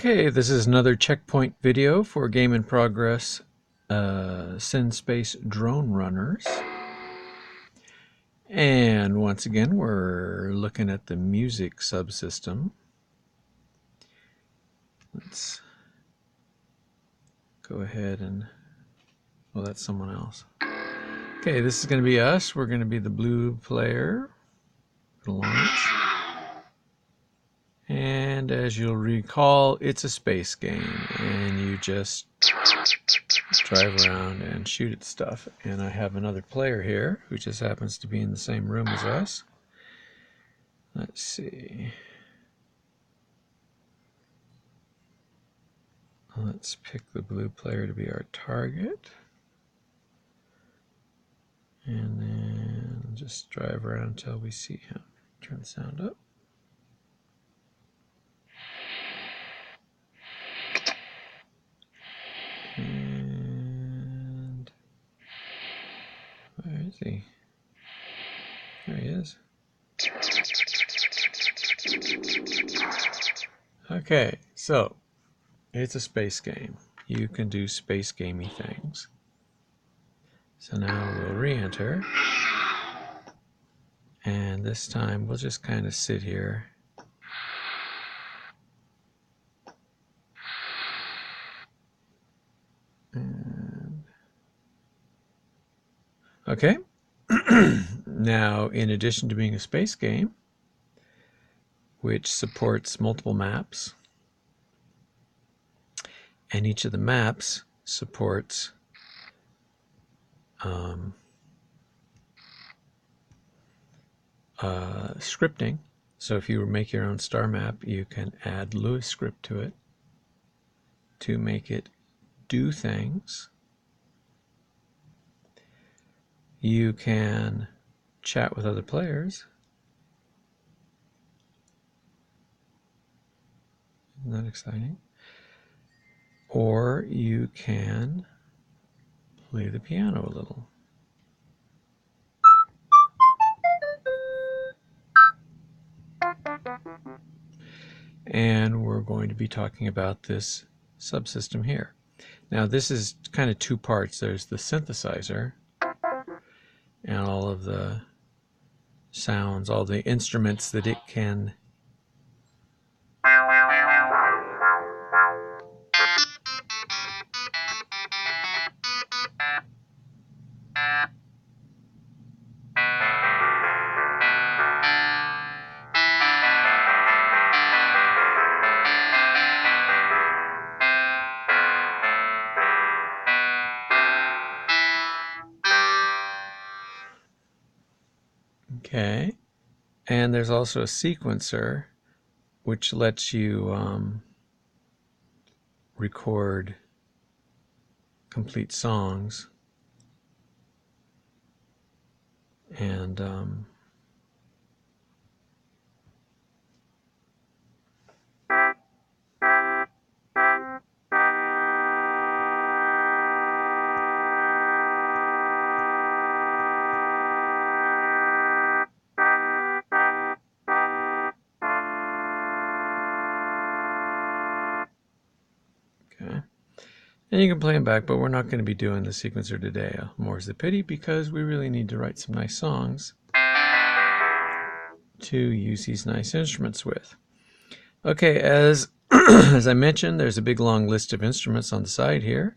Okay, this is another checkpoint video for Game in Progress synSpace Drone Runners. And once again, we're looking at the music subsystem. Let's go ahead and, well, that's someone else. Okay, this is going to be us. We're going to be the blue player. Launch. And as you'll recall, it's a space game, and you just drive around and shoot at stuff. And I have another player here who just happens to be in the same room as us. Let's see. Let's pick the blue player to be our target. And then just drive around until we see him. Turn the sound up. And where is he? There he is. Okay, so it's a space game. You can do space gamey things. So now we'll re-enter. And this time we'll just kind of sit here. Okay, now in addition to being a space game, which supports multiple maps, and each of the maps supports scripting. So if you make your own star map, you can add Lewis script to it to make it do things. You can chat with other players. Isn't that exciting? Or you can play the piano a little. And we're going to be talking about this subsystem here. Now this is kind of two parts. There's the synthesizer and all of the sounds, all the instruments that it can Okay, and there's also a sequencer which lets you record complete songs and and you can play them back, but we're not going to be doing the sequencer today. More's the pity, because we really need to write some nice songs to use these nice instruments with. Okay, as as I mentioned, there's a big long list of instruments on the side here,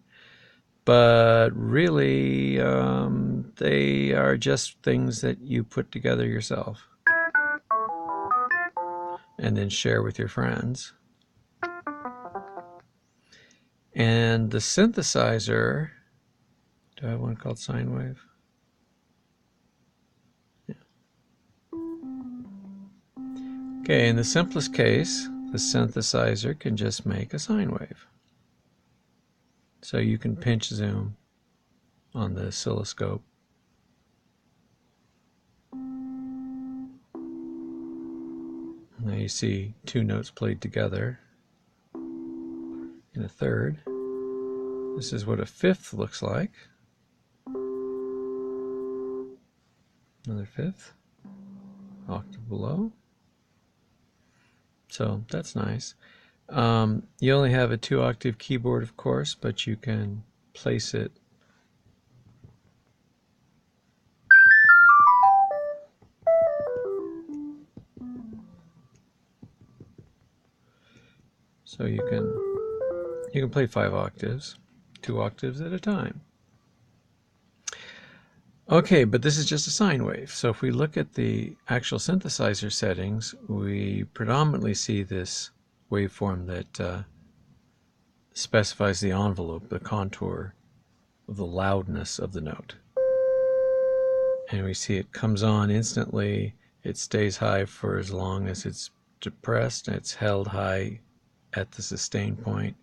but really they are just things that you put together yourself and then share with your friends. And the synthesizer, do I have one called sine wave? Yeah. Okay, in the simplest case, the synthesizer can just make a sine wave. So you can pinch zoom on the oscilloscope. Now you see two notes played together in a third. This is what a fifth looks like. Another fifth, octave below. So that's nice. You only have a 2-octave keyboard, of course, but you can place it so you can play 5 octaves, 2 octaves at a time. Okay, but this is just a sine wave. So if we look at the actual synthesizer settings, we predominantly see this waveform that specifies the envelope, the contour of the loudness of the note. And we see it comes on instantly, it stays high for as long as it's depressed, and it's held high at the sustain point,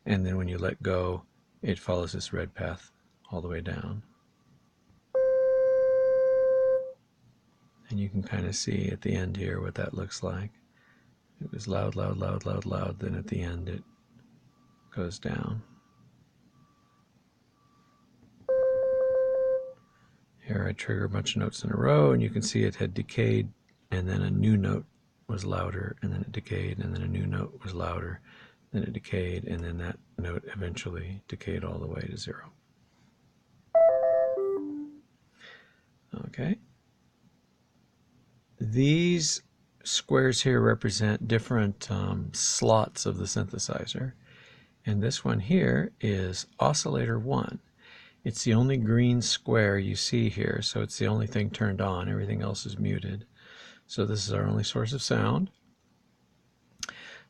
and then when you let go, it follows this red path all the way down. And you can kind of see at the end here what that looks like. It was loud, loud, loud, loud, loud, then at the end it goes down. Here I trigger a bunch of notes in a row, and you can see it had decayed, and then a new note was louder, and then it decayed, and then a new note was louder, then it decayed, and then that note eventually decayed all the way to 0. Okay. These squares here represent different slots of the synthesizer, and this one here is oscillator 1. It's the only green square you see here, so it's the only thing turned on. Everything else is muted. So this is our only source of sound.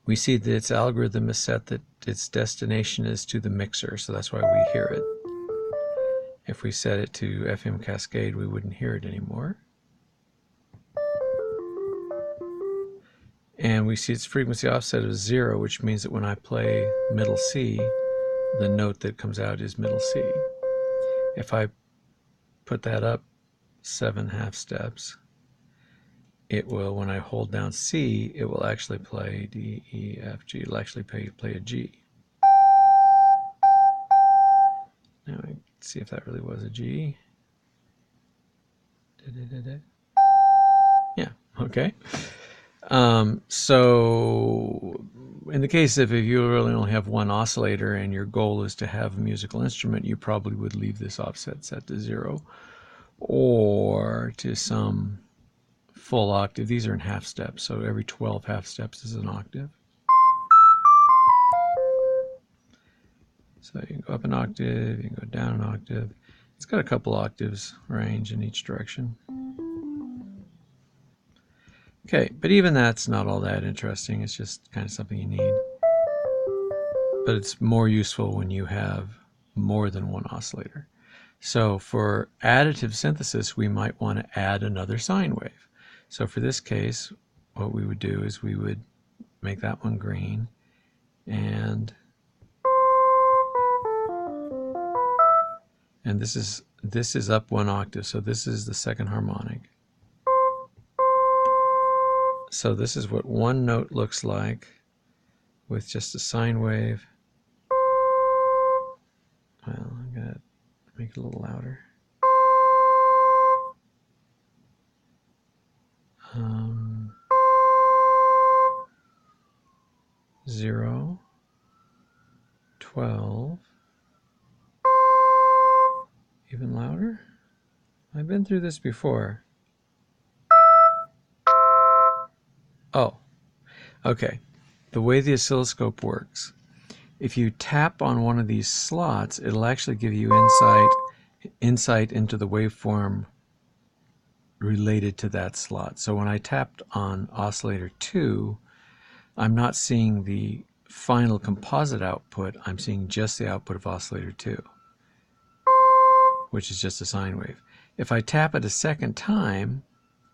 We see that its algorithm is set that its destination is to the mixer, so that's why we hear it. If we set it to FM Cascade, we wouldn't hear it anymore. And we see its frequency offset of 0, which means that when I play middle C, the note that comes out is middle C. If I put that up 7 half steps, it will, when I hold down C, it will actually play D, E, F, G. It'll actually play a G. Now I see if that really was a G. Yeah, okay. So in the case of if you really only have one oscillator and your goal is to have a musical instrument, you probably would leave this offset set to 0 or to some full octave. These are in half steps, so every 12 half steps is an octave. So you can go up an octave, you can go down an octave. It's got a couple octaves range in each direction. Okay, but even that's not all that interesting. It's just kind of something you need. But it's more useful when you have more than one oscillator. So for additive synthesis, we might want to add another sine wave. So for this case, what we would do is we would make that one green, and this is up 1 octave, so this is the second harmonic. So this is what one note looks like with just a sine wave. Well, I'm going to make it a little louder. 0, 12, even louder. I've been through this before. Oh, okay. The way the oscilloscope works, if you tap on one of these slots, it'll actually give you insight into the waveform related to that slot. So when I tapped on oscillator 2, I'm not seeing the final composite output, I'm seeing just the output of oscillator 2, which is just a sine wave. If I tap it a second time,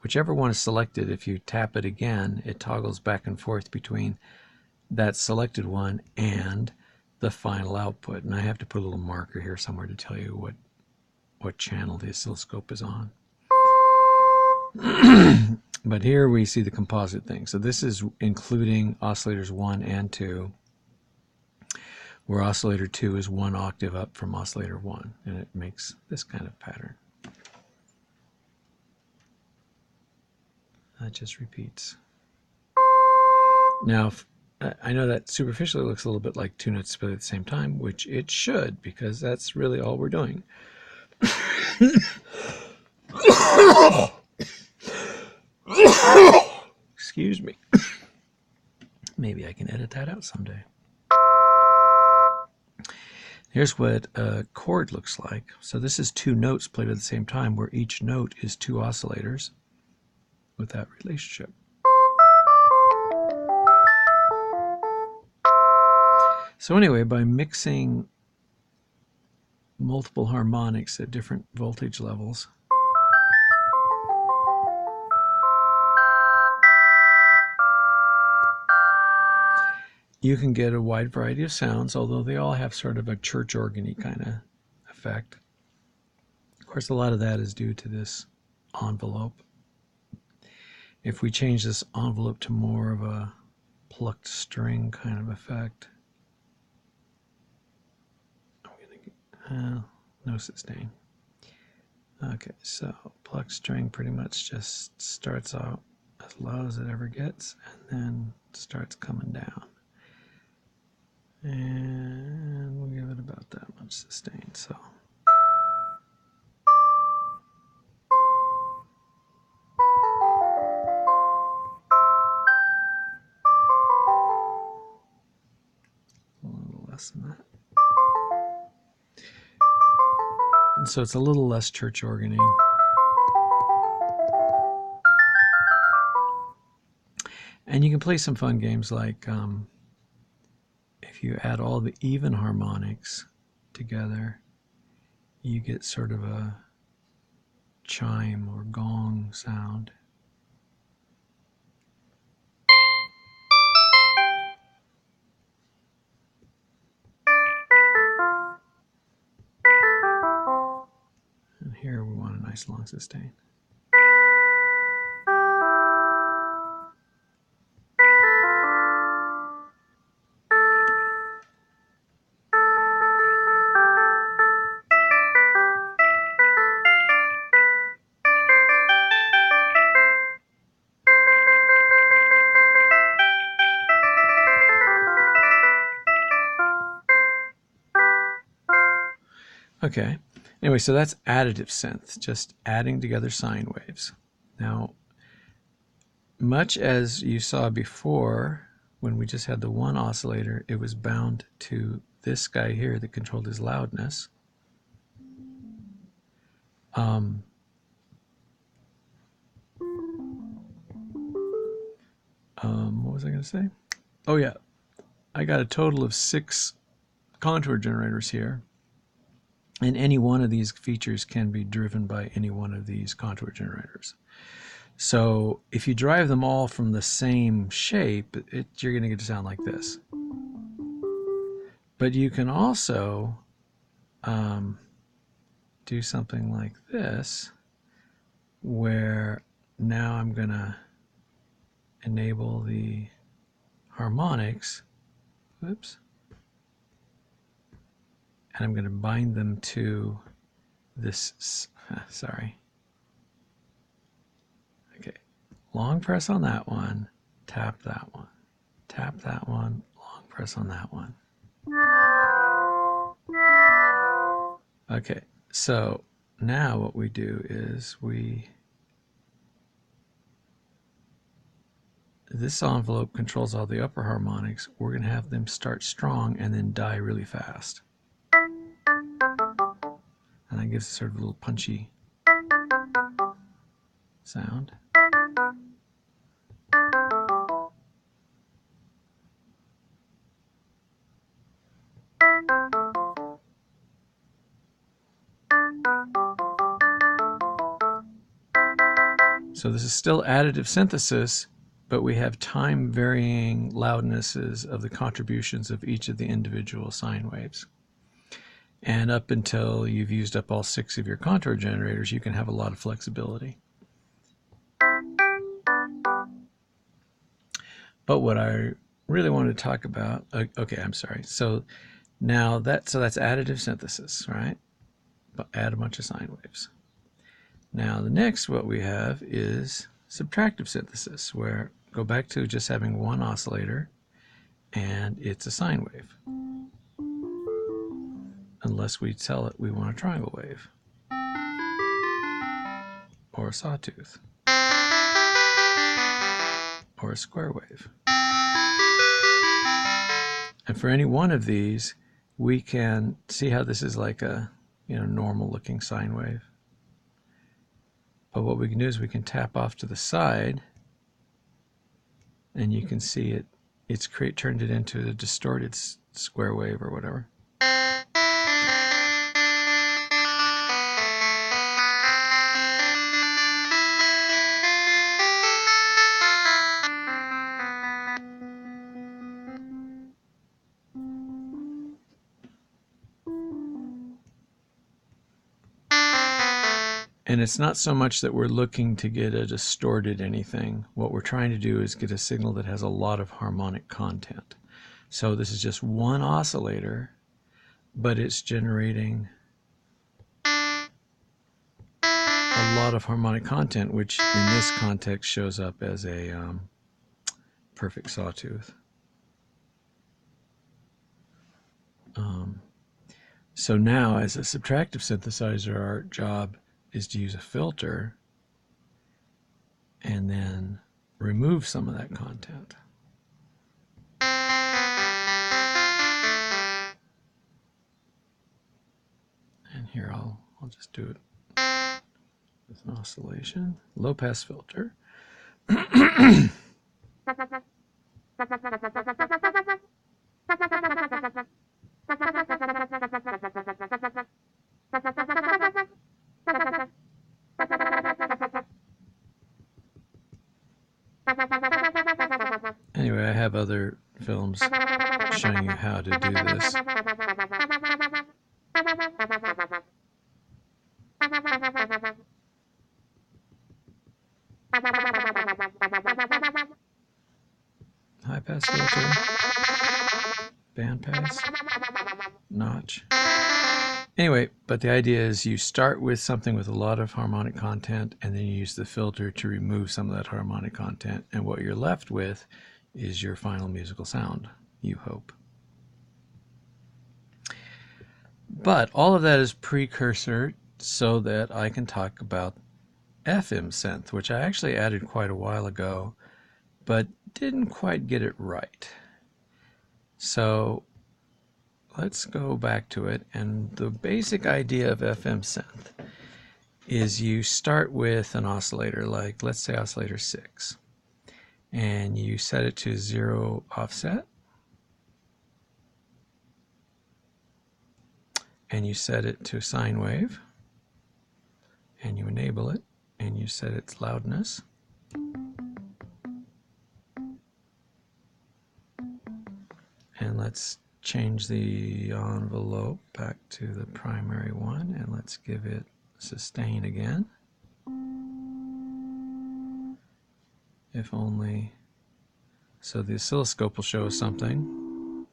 whichever one is selected, if you tap it again, it toggles back and forth between that selected one and the final output. And I have to put a little marker here somewhere to tell you what channel the oscilloscope is on. But here we see the composite thing. So this is including oscillators 1 and 2, where oscillator 2 is 1 octave up from oscillator 1, and it makes this kind of pattern. That just repeats. Now, I know that superficially looks a little bit like two notes played at the same time, which it should, because that's really all we're doing. Excuse me. Maybe I can edit that out someday. Here's what a chord looks like. So this is two notes played at the same time, where each note is two oscillators with that relationship. So anyway, by mixing multiple harmonics at different voltage levels, you can get a wide variety of sounds, although they all have sort of a church organ-y kind of effect. Of course, a lot of that is due to this envelope. If we change this envelope to more of a plucked string kind of effect, I'm going to get, no sustain. Okay, so plucked string pretty much just starts out as low as it ever gets and then starts coming down. And we'll give it about that much sustain. So a little less than that. And so it's a little less church organ-y. And you can play some fun games like if you add all the even harmonics together, you get sort of a chime or gong sound. And here we want a nice long sustain. Okay, anyway, so that's additive synth, just adding together sine waves. Now, much as you saw before, when we just had the one oscillator, it was bound to this guy here that controlled his loudness. What was I going to say? Oh yeah, I got a total of 6 contour generators here. And any one of these features can be driven by any one of these contour generators. So if you drive them all from the same shape, you're going to get to sound like this. But you can also do something like this, where now I'm going to enable the harmonics. Whoops. And I'm going to bind them to this, sorry. Okay, long press on that one, tap that one, long press on that one. Okay, so now what we do is this envelope controls all the upper harmonics. We're going to have them start strong and then die really fast. And that gives it sort of a little punchy sound. So this is still additive synthesis, but we have time varying loudnesses of the contributions of each of the individual sine waves. And up until you've used up all 6 of your contour generators, you can have a lot of flexibility. But what I really want to talk about, okay, I'm sorry. So now that's additive synthesis, right? But add a bunch of sine waves. Now the next what we have is subtractive synthesis, where go back to just having one oscillator and it's a sine wave. Unless we tell it we want a triangle wave, or a sawtooth, or a square wave. And for any one of these, we can see how this is like a normal looking sine wave. But what we can do is we can tap off to the side, and you can see it's turned it into a distorted square wave or whatever. And it's not so much that we're looking to get a distorted anything. What we're trying to do is get a signal that has a lot of harmonic content. So this is just one oscillator, but it's generating a lot of harmonic content, which in this context shows up as a perfect sawtooth. So now, as a subtractive synthesizer, our job is to use a filter and then remove some of that content. And here I'll just do it with an oscillation. Low pass filter. Anyway, I have other films showing you how to do this. High pass filter, band pass, notch. Anyway, but the idea is you start with something with a lot of harmonic content, and then you use the filter to remove some of that harmonic content, and what you're left with is your final musical sound, you hope. But all of that is precursor so that I can talk about FM synth, which I actually added quite a while ago, but didn't quite get it right. So let's go back to it. And the basic idea of FM synth is you start with an oscillator, like let's say oscillator 6, and you set it to 0 offset, and you set it to sine wave, and you enable it, and you set its loudness. And let's change the envelope back to the primary one, and let's give it sustain again. If only, so the oscilloscope will show us something.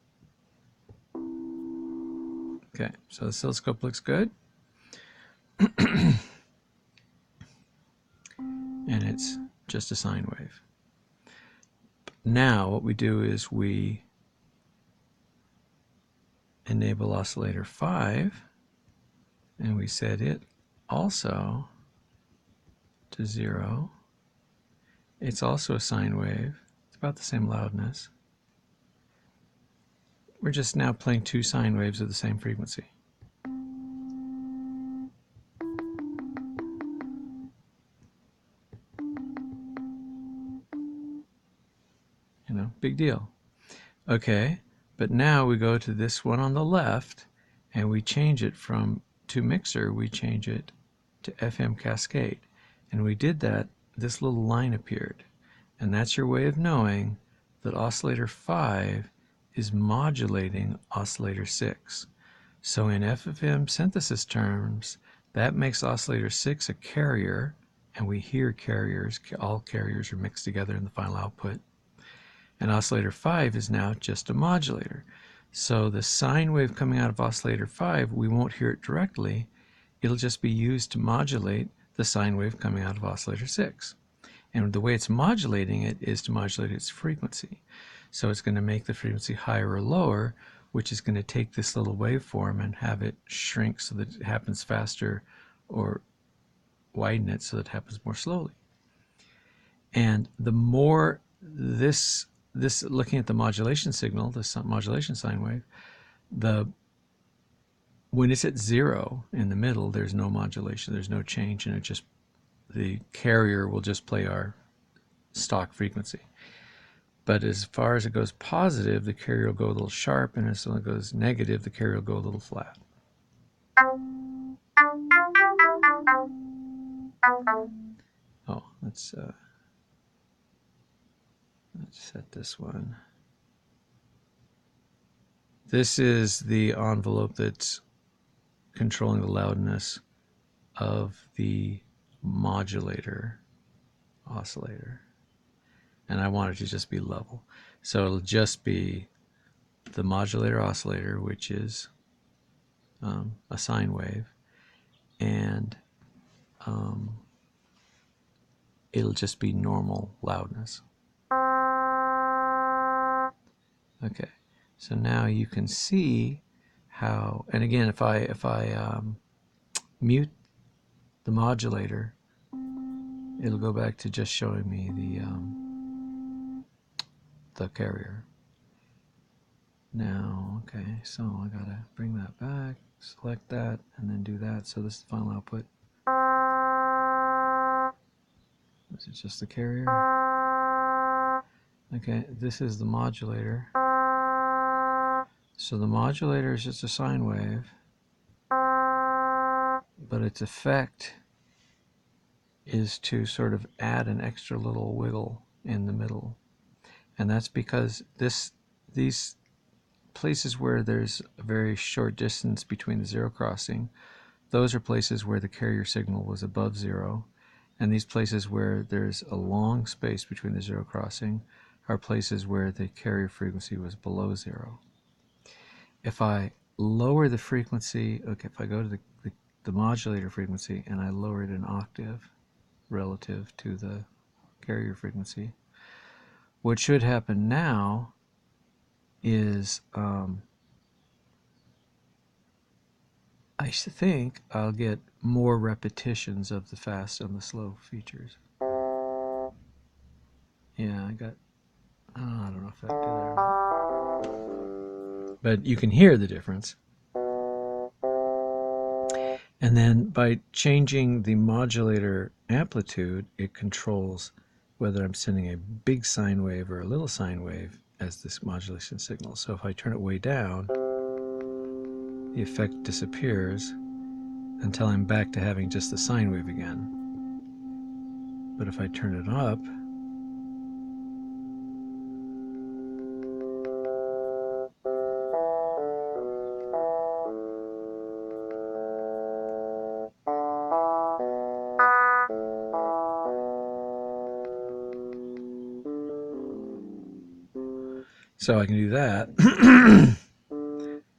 Okay, so the oscilloscope looks good. And it's just a sine wave. Now what we do is we enable oscillator 5, and we set it also to 0. It's also a sine wave. It's about the same loudness. We're just now playing two sine waves of the same frequency. You know, big deal. Okay, but now we go to this one on the left, and we change it to mixer, we change it to FM cascade. And we did that, this little line appeared. And that's your way of knowing that oscillator 5 is modulating oscillator 6. So in FM synthesis terms, that makes oscillator 6 a carrier, and we hear carriers, all carriers are mixed together in the final output. And oscillator 5 is now just a modulator. So the sine wave coming out of oscillator 5, we won't hear it directly. It'll just be used to modulate the sine wave coming out of oscillator 6. And the way it's modulating it is to modulate its frequency. So it's going to make the frequency higher or lower, which is going to take this little waveform and have it shrink so that it happens faster, or widen it so that it happens more slowly. And the more this looking at the modulation signal, the modulation sine wave, when it's at 0 in the middle, there's no modulation, there's no change, and the carrier will just play our stock frequency. But as far as it goes positive, the carrier will go a little sharp, and as it goes negative, the carrier will go a little flat. Oh, let's set this one. This is the envelope that's controlling the loudness of the modulator oscillator. And I want it to just be level. So it'll just be the modulator oscillator, which is a sine wave, and it'll just be normal loudness. Okay, so now you can see how, and again, if I mute the modulator, it'll go back to just showing me the carrier. Now, okay, so I gotta bring that back, select that, and then do that. So this is the final output. This is just the carrier. Okay, this is the modulator. So the modulator is just a sine wave, but its effect is to sort of add an extra little wiggle in the middle. And that's because these places where there's a very short distance between the zero crossing, those are places where the carrier signal was above 0. And these places where there's a long space between the zero crossing are places where the carrier frequency was below 0. If I lower the frequency, okay, if I go to the modulator frequency and I lower it an octave relative to the carrier frequency, what should happen now is I think I'll get more repetitions of the fast and the slow features. Yeah, I don't know if that did that or not. But you can hear the difference. And then by changing the modulator amplitude, it controls whether I'm sending a big sine wave or a little sine wave as this modulation signal. So if I turn it way down, the effect disappears until I'm back to having just the sine wave again. But if I turn it up, so I can do that,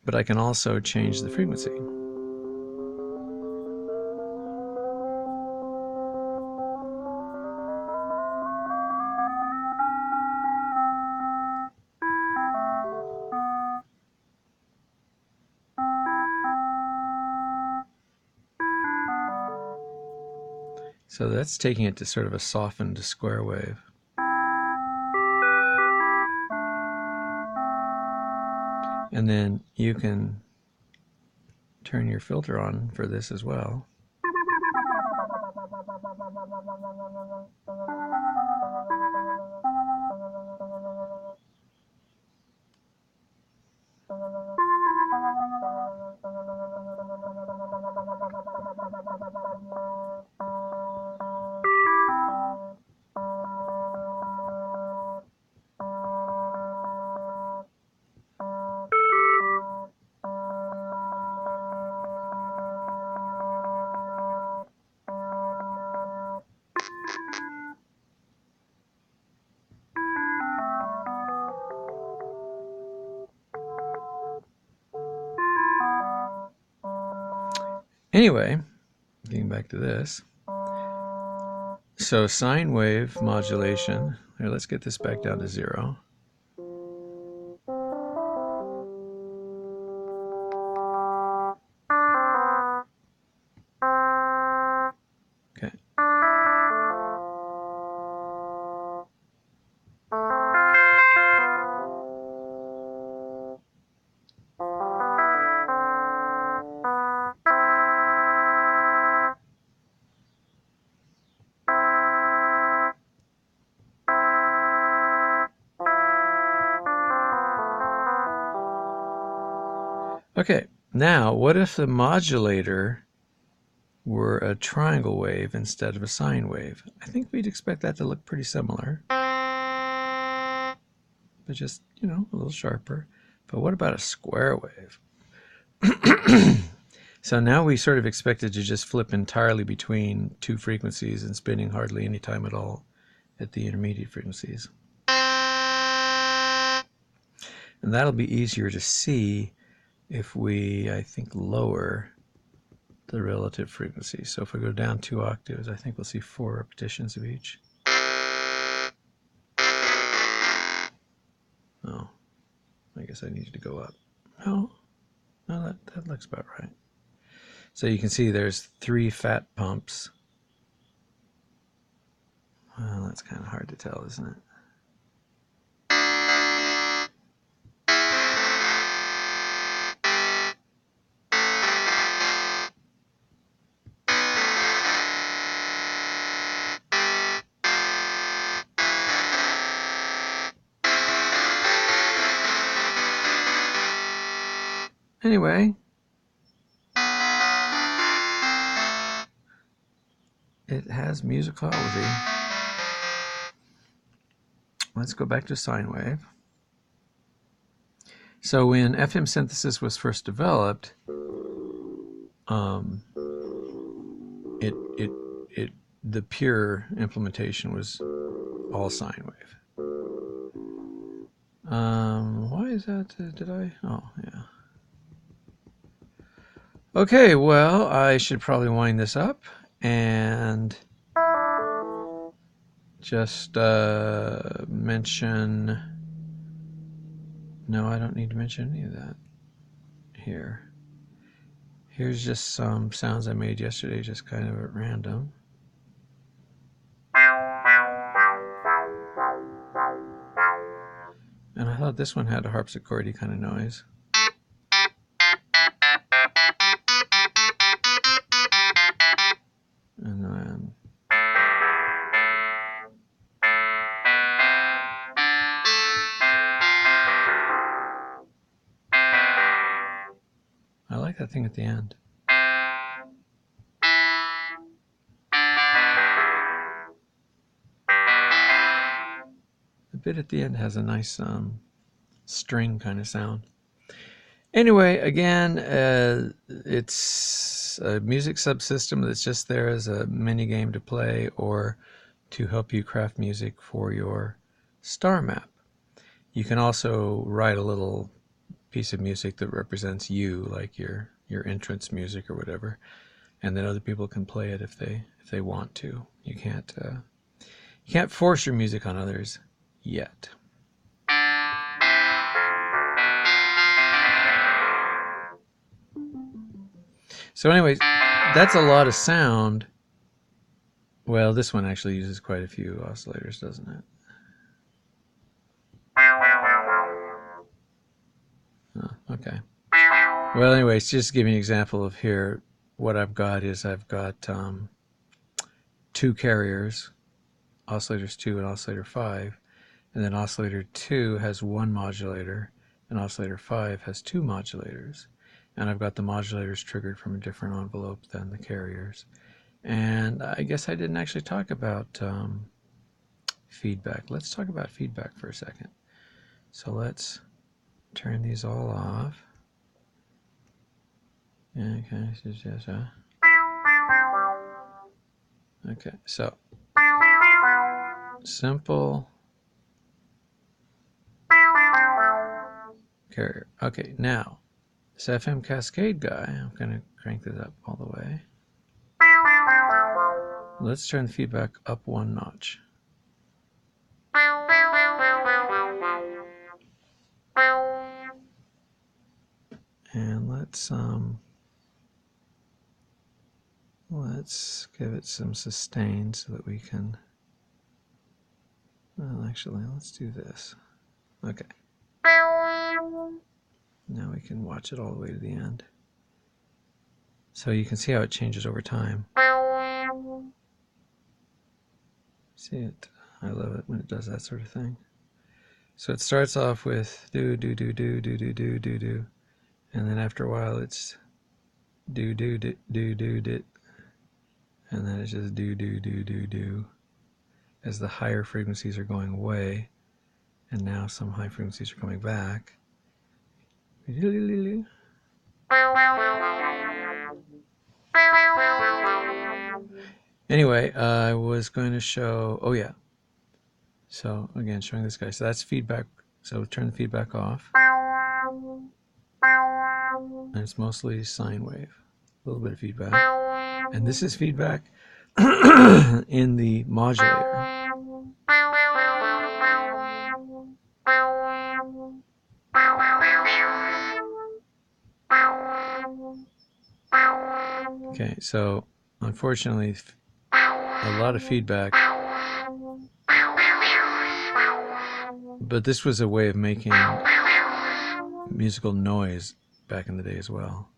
but I can also change the frequency. So that's taking it to sort of a softened square wave. And then you can turn your filter on for this as well. Anyway, getting back to this. So sine wave modulation, here, let's get this back down to 0. Okay, now what if the modulator were a triangle wave instead of a sine wave? I think we'd expect that to look pretty similar, but just, you know, a little sharper. But what about a square wave? So now we sort of expected to just flip entirely between two frequencies and spinning hardly any time at all at the intermediate frequencies. And that'll be easier to see if we, I think, lower the relative frequency. So if we go down 2 octaves, I think we'll see 4 repetitions of each. Oh, I guess I need to go up. No, that looks about right. So you can see there's 3 fat pumps. Well, that's kind of hard to tell, isn't it? Anyway, it has musicology. Let's go back to sine wave. So when FM synthesis was first developed, the pure implementation was all sine wave. Why is that? Did I? Oh, yeah. Okay, well, I should probably wind this up and just mention... No, I don't need to mention any of that here. Here's just some sounds I made yesterday, just kind of at random. And I thought this one had a harpsichordy kind of noise. And then... I like that thing at the end. The bit at the end has a nice string kind of sound. Anyway, again, it's a music subsystem that's just there as a mini game to play or to help you craft music for your star map. You can also write a little piece of music that represents you, like your entrance music or whatever, and then other people can play it if they want to. You can't force your music on others yet. So anyways, that's a lot of sound. Well, this one actually uses quite a few oscillators, doesn't it? Oh, okay. Well, anyways, just to give you an example of here, what I've got is I've got 2 carriers, oscillators 2 and oscillator 5, and then oscillator 2 has 1 modulator, and oscillator 5 has 2 modulators. And I've got the modulators triggered from a different envelope than the carriers. And I guess I didn't actually talk about feedback. Let's talk about feedback for a second. So let's turn these all off. Okay, okay, so simple carrier. Okay, now this FM Cascade guy, I'm going to crank this up all the way. Let's turn the feedback up 1 notch. And let's give it some sustain so that we can, well, actually, let's do this. Okay. Now we can watch it all the way to the end. So you can see how it changes over time. See it? I love it when it does that sort of thing. So it starts off with do do do do do do do do do, And then after a while it's do do do do do do, and then it's just do do do do do as the higher frequencies are going away, and now some high frequencies are coming back. Anyway, I was going to show, oh yeah, so again showing this guy, so that's feedback, so turn the feedback off, and it's mostly sine wave, a little bit of feedback, and this is feedback in the modulator. Okay, so unfortunately a lot of feedback, but this was a way of making musical noise back in the day as well.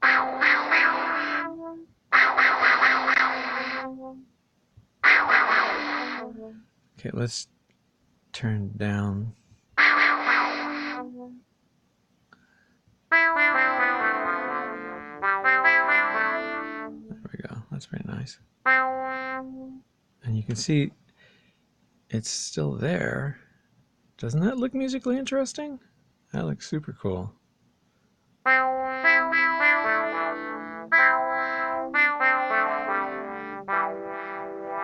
Okay, let's turn down. There we go, that's pretty nice. And you can see it's still there. Doesn't that look musically interesting? That looks super cool.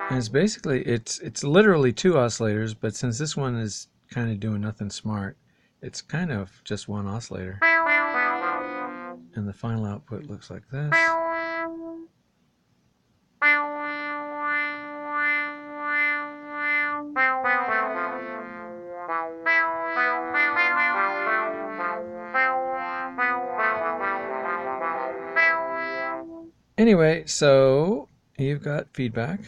And it's basically, it's literally two oscillators, but since this one is kind of doing nothing smart, it's kind of just one oscillator. And the final output looks like this. Anyway, so you've got feedback.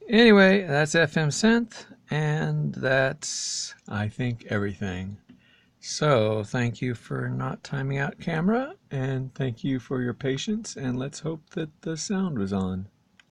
Anyway, that's FM Synth, and that's, I think, everything. So thank you for not timing out camera, and thank you for your patience, and let's hope that the sound was on.